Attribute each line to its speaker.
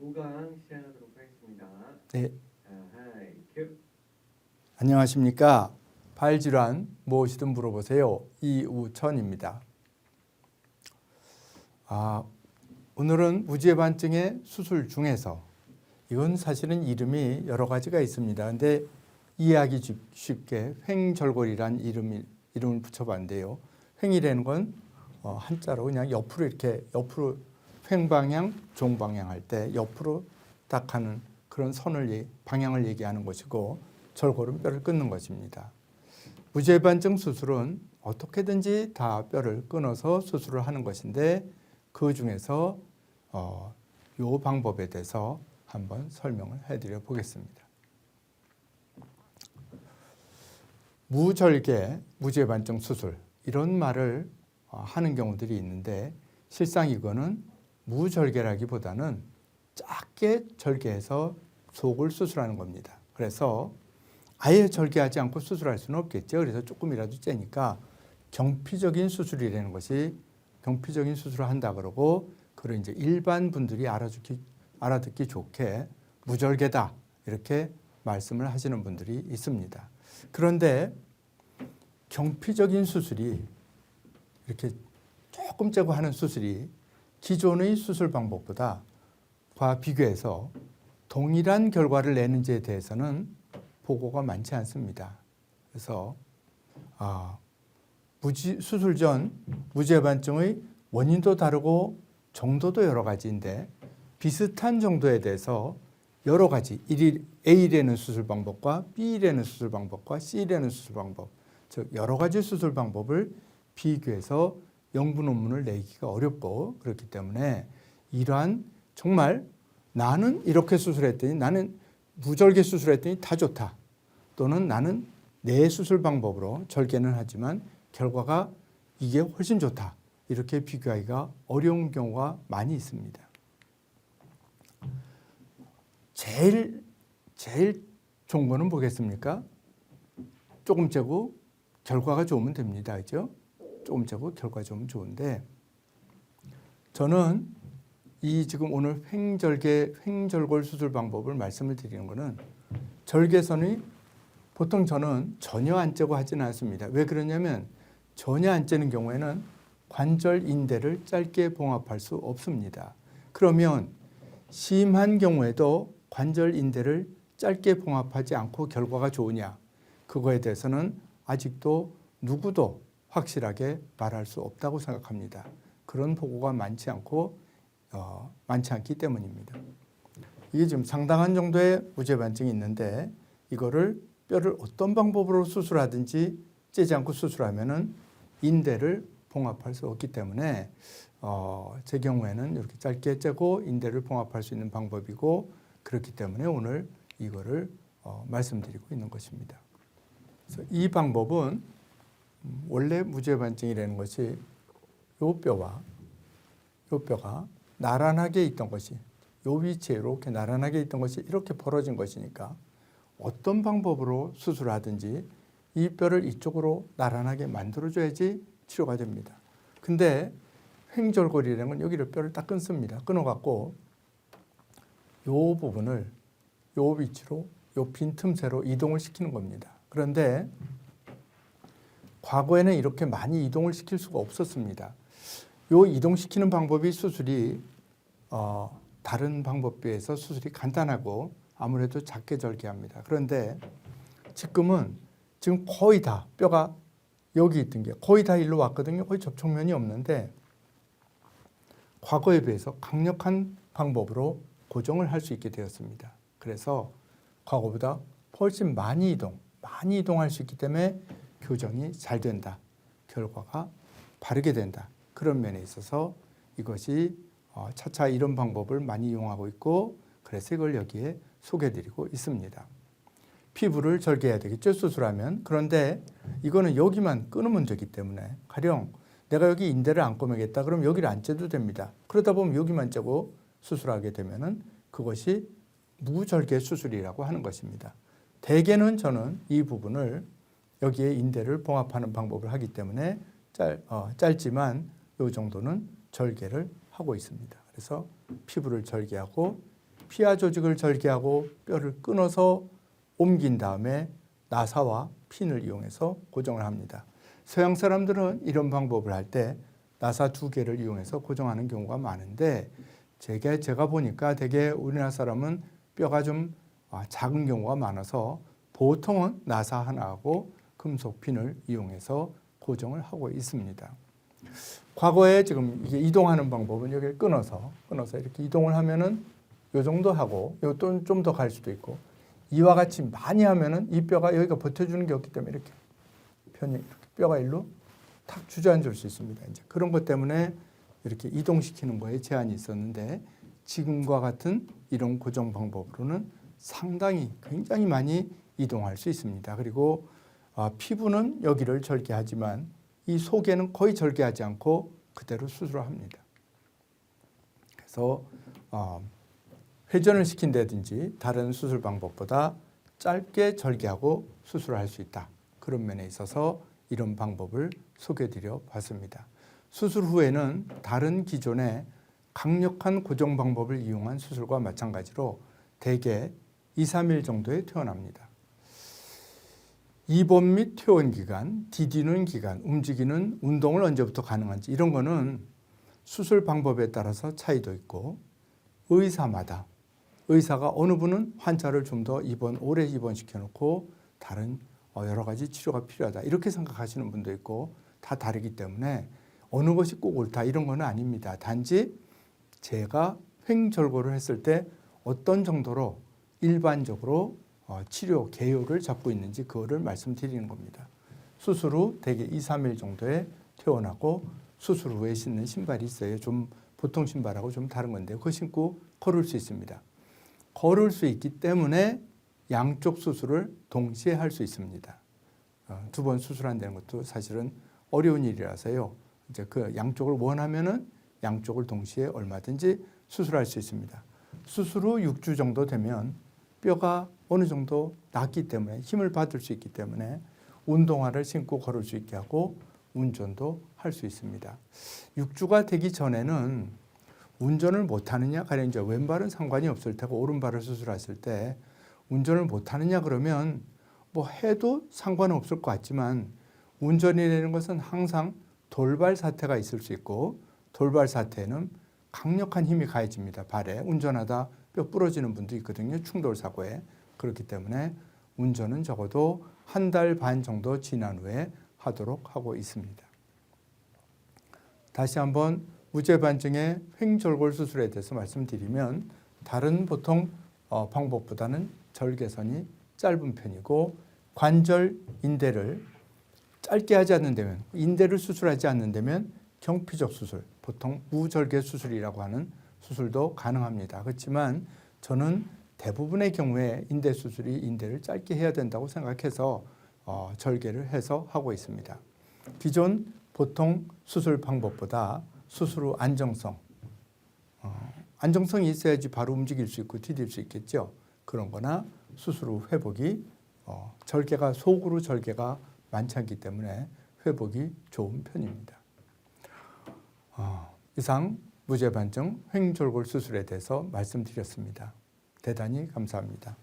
Speaker 1: 9강 시작하도록 하겠습니다.
Speaker 2: 네,
Speaker 1: 자, 하이, 큐.
Speaker 2: 안녕하십니까. 발질환 무엇이든 물어보세요. 이우천입니다. 오늘은 무지해반증의 수술 중에서 이건 사실은 이름이 여러 가지가 있습니다. 근데 이해하기 쉽게 횡절골이란 이름을 붙여봤는데요. 횡이라는 건 한자로 그냥 옆으로 옆으로 횡방향, 종방향 할 때 옆으로 딱 하는 그런 방향을 얘기하는 것이고, 절골은 뼈를 끊는 것입니다. 무지해반증 수술은 어떻게든지 다 뼈를 끊어서 수술을 하는 것인데, 그 중에서 이 방법에 대해서 한번 설명을 해드려 보겠습니다. 무절개, 무지해반증 수술 이런 말을 하는 경우들이 있는데, 실상 이거는 무절개라기보다는 작게 절개해서 속을 수술하는 겁니다. 그래서 아예 절개하지 않고 수술할 수는 없겠죠. 그래서 조금이라도 째니까 경피적인 수술이라는 것이, 경피적인 수술을 한다 그러고, 그걸 이제 일반 분들이 알아듣기 좋게 무절개다 이렇게 말씀을 하시는 분들이 있습니다. 그런데 경피적인 수술이 이렇게 조금 째고 하는 수술이 기존의 수술 방법보다 비교해서 동일한 결과를 내는지에 대해서는 보고가 많지 않습니다. 그래서 수술 전 무지해반증의 원인도 다르고 정도도 여러 가지인데, 비슷한 정도에 대해서 여러 가지 A라는 수술 방법과 B라는 수술 방법과 C라는 수술 방법, 즉 여러 가지 수술 방법을 비교해서 연구 논문을 내기가 어렵고, 그렇기 때문에 이러한 정말 나는 이렇게 수술했더니, 나는 무절개 수술했더니 다 좋다, 또는 나는 내 수술 방법으로 절개는 하지만 결과가 이게 훨씬 좋다, 이렇게 비교하기가 어려운 경우가 많이 있습니다. 제일 좋은 거는 뭐겠습니까? 조금 재고 결과가 좋으면 됩니다. 그렇죠? 조금 재고 결과 좋으면 좋은데, 저는 이 지금 오늘 횡절골 수술 방법을 말씀을 드리는 거는, 절개선이 보통 저는 전혀 안 째고 하지는 않습니다. 왜 그러냐면 전혀 안 째는 경우에는 관절 인대를 짧게 봉합할 수 없습니다. 그러면 심한 경우에도 관절 인대를 짧게 봉합하지 않고 결과가 좋으냐, 그거에 대해서는 아직도 누구도 확실하게 말할 수 없다고 생각합니다. 그런 보고가 많지 않기 때문입니다. 이게 지금 상당한 정도의 무지해반증이 있는데, 이거를 뼈를 어떤 방법으로 수술하든지 째지 않고 수술하면은 인대를 봉합할 수 없기 때문에 제 경우에는 이렇게 짧게 째고 인대를 봉합할 수 있는 방법이고, 그렇기 때문에 오늘 이거를 말씀드리고 있는 것입니다. 그래서 이 방법은 원래 무지해반증이라는 것이 요 뼈가 나란하게 있던 것이, 요 위치에 이렇게 나란하게 있던 것이 이렇게 벌어진 것이니까 어떤 방법으로 수술하든지 이 뼈를 이쪽으로 나란하게 만들어줘야지 치료가 됩니다. 근데 횡절골이라는 건 여기를 뼈를 딱 끊습니다. 끊어갖고 요 부분을 요 위치로, 요 빈 틈새로 이동을 시키는 겁니다. 그런데 과거에는 이렇게 많이 이동을 시킬 수가 없었습니다. 요 이동시키는 방법이 수술이 다른 방법에 비해서 수술이 간단하고 아무래도 작게 절개합니다. 그런데 지금 거의 다 뼈가 여기 있던 게 거의 다 일로 왔거든요. 거의 접촉면이 없는데, 과거에 비해서 강력한 방법으로 고정을 할 수 있게 되었습니다. 그래서 과거보다 훨씬 많이 이동할 수 있기 때문에 교정이 잘 된다, 결과가 바르게 된다, 그런 면에 있어서 이것이 차차 이런 방법을 많이 이용하고 있고, 그래서 이걸 여기에 소개해드리고 있습니다. 피부를 절개해야 되겠죠, 수술하면. 그런데 이거는 여기만 끊으면 되기 때문에, 가령 내가 여기 인대를 안 꼬매겠다 그럼 여기를 안 째도 됩니다. 그러다 보면 여기만 째고 수술하게 되면은 그것이 무절개 수술이라고 하는 것입니다. 대개는 저는 이 부분을 여기에 인대를 봉합하는 방법을 하기 때문에 짧지만 이 정도는 절개를 하고 있습니다. 그래서 피부를 절개하고 피하 조직을 절개하고 뼈를 끊어서 옮긴 다음에 나사와 핀을 이용해서 고정을 합니다. 서양 사람들은 이런 방법을 할 때 나사 2개를 이용해서 고정하는 경우가 많은데 제가 보니까 되게 우리나라 사람은 뼈가 좀 작은 경우가 많아서 보통은 나사 하나하고 금속 핀을 이용해서 고정을 하고 있습니다. 과거에 지금 이게 이동하는 방법은 여기를 끊어서 이렇게 이동을 하면은 요 정도 하고 또 좀 더 갈 수도 있고 이와 같이 많이 하면은 이 뼈가 여기가 버텨주는 게 없기 때문에 이렇게 편히 이렇게 뼈가 일로 탁 주저앉을 수 있습니다. 이제 그런 것 때문에 이렇게 이동시키는 거에 제한이 있었는데 지금과 같은 이런 고정 방법으로는 상당히 굉장히 많이 이동할 수 있습니다. 그리고 피부는 여기를 절개하지만 이 속에는 거의 절개하지 않고 그대로 수술을 합니다. 그래서 회전을 시킨다든지 다른 수술 방법보다 짧게 절개하고 수술을 할 수 있다. 그런 면에 있어서 이런 방법을 소개드려 봤습니다. 수술 후에는 다른 기존의 강력한 고정 방법을 이용한 수술과 마찬가지로 대개 2, 3일 정도에 퇴원합니다. 입원 및 퇴원 기간, 디디는 기간, 움직이는 운동을 언제부터 가능한지 이런 거는 수술 방법에 따라서 차이도 있고 의사마다 의사가 어느 분은 환자를 좀 더 오래 입원시켜 놓고 다른 여러 가지 치료가 필요하다 이렇게 생각하시는 분도 있고 다 다르기 때문에 어느 것이 꼭 옳다 이런 건 아닙니다. 단지 제가 횡절골을 했을 때 어떤 정도로 일반적으로 치료 개요를 잡고 있는지 그거를 말씀드리는 겁니다. 수술 후 대개 2, 3일 정도에 퇴원하고 수술 후에 신는 신발이 있어요. 좀 보통 신발하고 좀 다른 건데 그거 신고 걸을 수 있습니다. 걸을 수 있기 때문에 양쪽 수술을 동시에 할 수 있습니다. 2번 수술한다는 것도 사실은 어려운 일이라서요. 이제 그 양쪽을 원하면은 양쪽을 동시에 얼마든지 수술할 수 있습니다. 수술 후 6주 정도 되면 뼈가 어느 정도 낫기 때문에 힘을 받을 수 있기 때문에 운동화를 신고 걸을 수 있게 하고 운전도 할 수 있습니다. 6주가 되기 전에는 운전을 못하느냐 가령 이제 왼발은 상관이 없을 테고 오른발을 수술했을 때 운전을 못하느냐 그러면 뭐 해도 상관은 없을 것 같지만 운전이라는 것은 항상 돌발 사태가 있을 수 있고 돌발 사태에는 강력한 힘이 가해집니다. 발에 운전하다 뼈 부러지는 분도 있거든요. 충돌 사고에. 그렇기 때문에 운전은 적어도 1달 반 정도 지난 후에 하도록 하고 있습니다. 다시 한번 무죄반증의 횡절골 수술에 대해서 말씀드리면 다른 보통 방법보다는 절개선이 짧은 편이고 관절 인대를 짧게 하지 않는다면 인대를 수술하지 않는다면 경피적 수술, 보통 무절개 수술이라고 하는 수술도 가능합니다. 그렇지만 저는 대부분의 경우에 인대 수술이 인대를 짧게 해야 된다고 생각해서 절개를 해서 하고 있습니다. 기존 보통 수술 방법보다 수술 후 안정성이 있어야지 바로 움직일 수 있고 디딜 수 있겠죠. 그런 거나 수술 후 회복이 절개가 속으로 절개가 많지 않기 때문에 회복이 좋은 편입니다. 이상 무죄반증 횡절골 수술에 대해서 말씀드렸습니다. 대단히 감사합니다.